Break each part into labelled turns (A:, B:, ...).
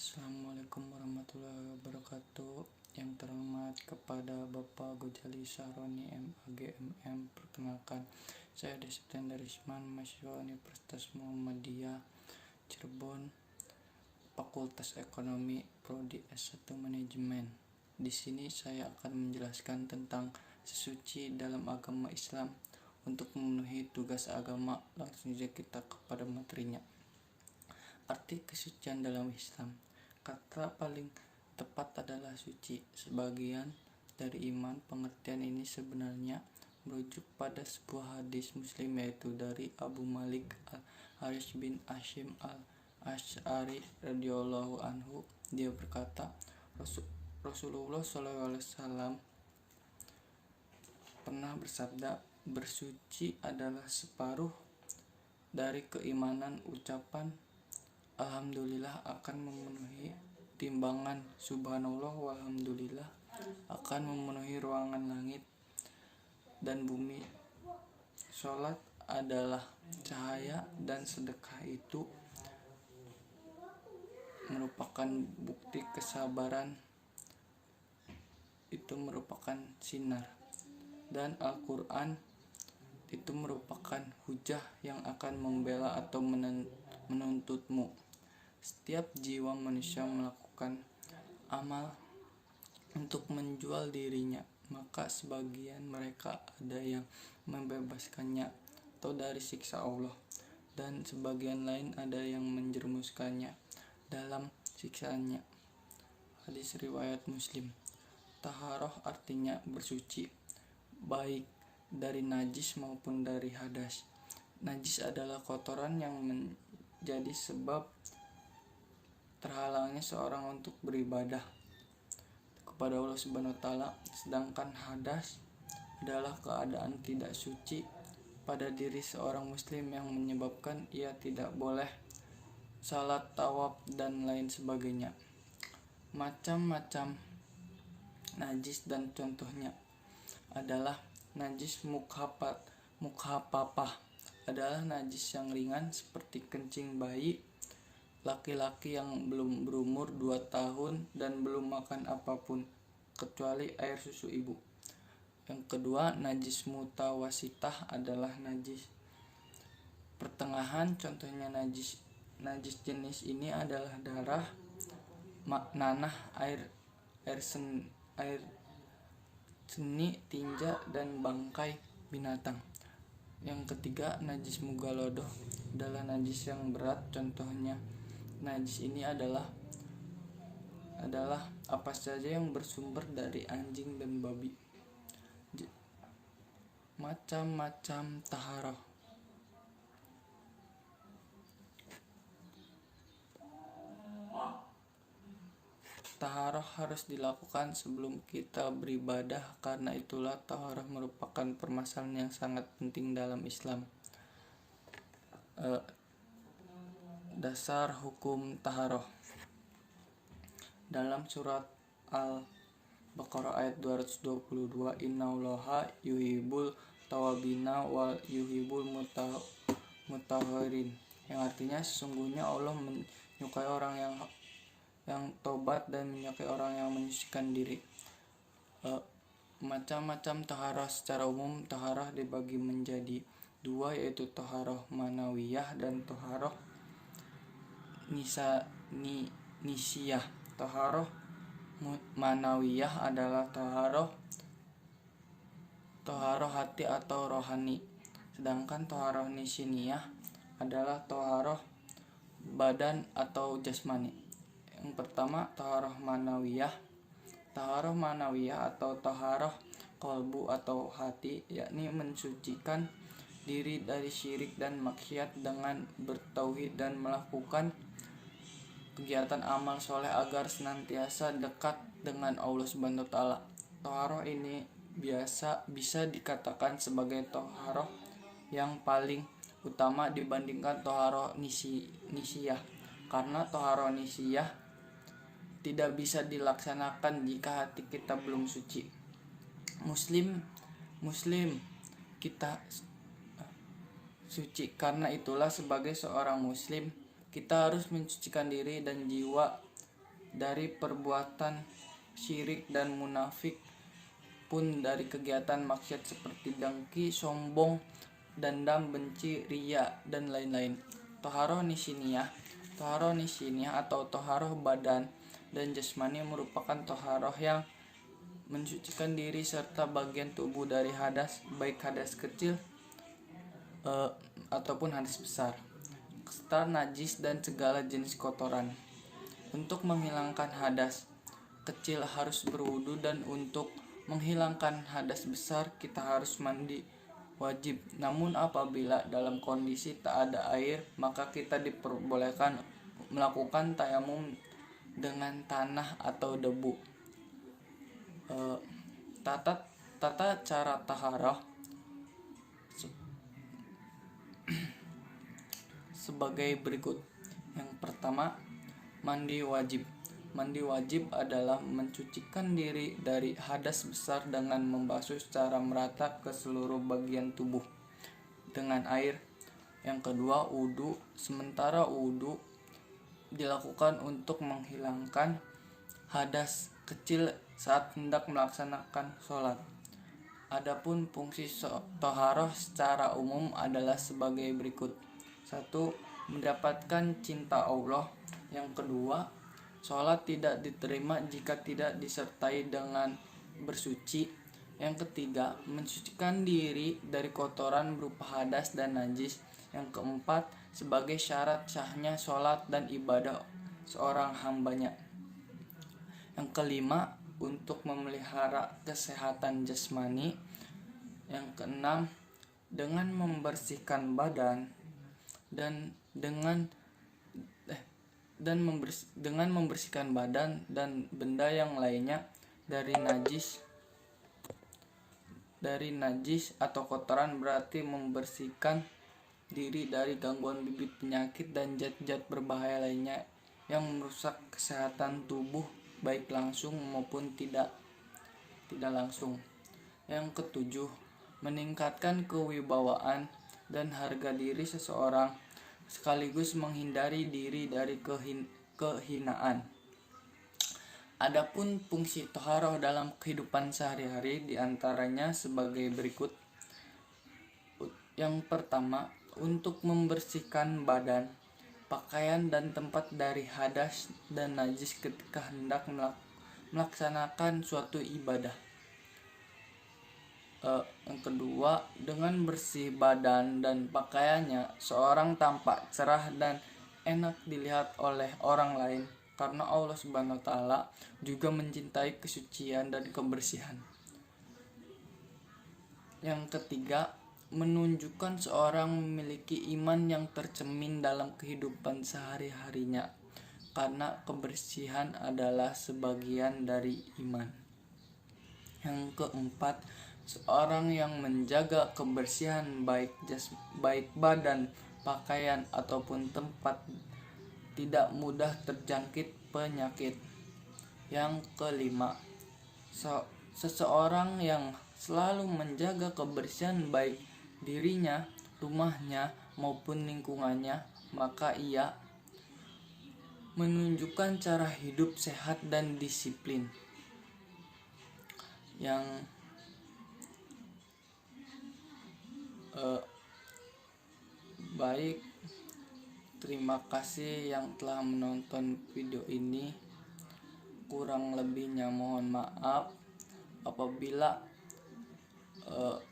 A: Assalamualaikum warahmatullahi wabarakatuh. Yang terhormat kepada Bapak Gojali Sahroni MAG MM. Perkenalkan, saya Destin Darisman, mahasiswa Universitas Muhammadiyah Cirebon, Fakultas Ekonomi, Prodi S1 Manajemen. Di sini saya akan menjelaskan tentang sesuci dalam agama Islam. Untuk memenuhi tugas agama, langsung saja kita kepada materinya. Arti kesucian dalam Islam. Kata paling tepat adalah suci. Sebagian dari iman, pengertian ini sebenarnya merujuk pada sebuah hadis Muslim, yaitu dari Abu Malik Al-Haris bin Hashim Al-Asy'ari radhiyallahu anhu. Dia berkata, Rasulullah SAW pernah bersabda, bersuci adalah separuh dari keimanan. Ucapan Alhamdulillah akan memenuhi timbangan, subhanallah walhamdulillah akan memenuhi ruangan langit dan bumi. Sholat adalah cahaya dan sedekah itu merupakan bukti kesabaran, itu merupakan sinar, dan Al-Quran itu merupakan hujah yang akan membela atau menuntutmu. Setiap jiwa manusia melakukan amal untuk menjual dirinya, maka sebagian mereka ada yang membebaskannya atau dari siksa Allah, dan sebagian lain ada yang menjerumuskannya dalam siksaannya. Hadis riwayat Muslim. Taharah artinya bersuci, baik dari najis maupun dari hadas. Najis adalah kotoran yang menjadi sebab terhalangnya seorang untuk beribadah kepada Allah Subhanahu wa taala, sedangkan hadas adalah keadaan tidak suci pada diri seorang muslim yang menyebabkan ia tidak boleh salat, tawaf, dan lain sebagainya. Macam-macam najis dan contohnya adalah najis mukhafafah adalah najis yang ringan seperti kencing bayi, laki-laki yang belum berumur 2 tahun dan belum makan apapun kecuali air susu ibu. Yang kedua, najis mutawasitah adalah najis pertengahan. Contohnya najis jenis ini adalah darah, nanah, air seni, tinja, dan bangkai binatang. Yang ketiga, najis mughaladah adalah najis yang berat. Contohnya najis ini adalah apa saja yang bersumber dari anjing dan babi. Macam-macam taharah. Taharah harus dilakukan sebelum kita beribadah, karena itulah taharah merupakan permasalahan yang sangat penting dalam Islam. Dasar hukum taharah. Dalam surat Al-Baqarah ayat 222, Innallaha yuhibbul tawabina wal yuhibbul mutahhirin, yang artinya sesungguhnya Allah menyukai orang yang tobat dan menyukai orang yang menyucikan diri. Macam-macam taharah. Secara umum taharah dibagi menjadi 2, yaitu taharah manawiyah dan taharah nisiyah. Taharah manawiyah adalah taharah hati atau rohani, sedangkan taharah nisiyah adalah taharah badan atau jasmani. Yang pertama, taharah manawiyah. Taharah manawiyah atau taharah qalbu atau hati, yakni mensucikan diri dari syirik dan maksiat dengan bertauhid dan melakukan kegiatan amal soleh agar senantiasa dekat dengan Allah Subhanahu wa taala. Taharah ini bisa dikatakan sebagai taharah yang paling utama dibandingkan taharah nisiyah, karena taharah nisiyah tidak bisa dilaksanakan jika hati kita belum suci. Muslim kita suci. Karena itulah sebagai seorang muslim kita harus mensucikan diri dan jiwa dari perbuatan syirik dan munafik, pun dari kegiatan maksiat seperti dengki, sombong, dendam, benci, ria, dan lain-lain. Toharoh nisiniyah atau toharoh badan dan jasmani merupakan toharoh yang mensucikan diri serta bagian tubuh dari hadas, baik hadas kecil ataupun hadas besar, serta najis dan segala jenis kotoran. Untuk menghilangkan hadas kecil harus berwudu, dan untuk menghilangkan hadas besar kita harus mandi wajib. Namun apabila dalam kondisi tak ada air, maka kita diperbolehkan melakukan tayamum dengan tanah atau debu. Tata cara taharah sebagai berikut. Yang pertama, mandi wajib. Mandi wajib adalah mencucikan diri dari hadas besar dengan membasuh secara merata ke seluruh bagian tubuh dengan air. Yang kedua, wudu. Sementara wudu dilakukan untuk menghilangkan hadas kecil saat hendak melaksanakan sholat. Adapun fungsi toharoh secara umum adalah sebagai berikut. 1. Mendapatkan cinta Allah. Yang kedua, sholat tidak diterima jika tidak disertai dengan bersuci. Yang ketiga, mensucikan diri dari kotoran berupa hadas dan najis. Yang keempat, sebagai syarat sahnya sholat dan ibadah seorang hambanya. Yang kelima, untuk memelihara kesehatan jasmani. Yang keenam, dengan membersihkan badan dan dengan membersihkan badan dan benda yang lainnya dari najis atau kotoran, berarti membersihkan diri dari gangguan bibit penyakit dan zat-zat berbahaya lainnya yang merusak kesehatan tubuh baik langsung maupun tidak langsung. Yang ketujuh, meningkatkan kewibawaan dan harga diri seseorang sekaligus menghindari diri dari kehinaan. Adapun fungsi toharoh dalam kehidupan sehari-hari diantaranya sebagai berikut. Yang pertama, untuk membersihkan badan, pakaian dan tempat dari hadas dan najis ketika hendak melaksanakan suatu ibadah. Yang kedua, dengan bersih badan dan pakaiannya, seorang tampak cerah dan enak dilihat oleh orang lain, karena Allah Subhanahu wa Ta'ala juga mencintai kesucian dan kebersihan. Yang ketiga, menunjukkan seorang memiliki iman yang tercermin dalam kehidupan sehari-harinya, karena kebersihan adalah sebagian dari iman. Yang keempat, seorang yang menjaga kebersihan baik badan, pakaian ataupun tempat tidak mudah terjangkit penyakit. Yang kelima, seseorang yang selalu menjaga kebersihan baik dirinya, rumahnya maupun lingkungannya, maka ia menunjukkan cara hidup sehat dan disiplin. Yang baik, terima kasih yang telah menonton video ini. Kurang lebihnya mohon maaf apabila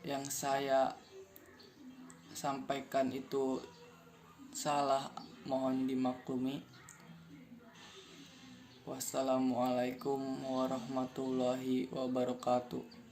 A: yang saya sampaikan itu salah, mohon dimaklumi. Wassalamualaikum warahmatullahi wabarakatuh.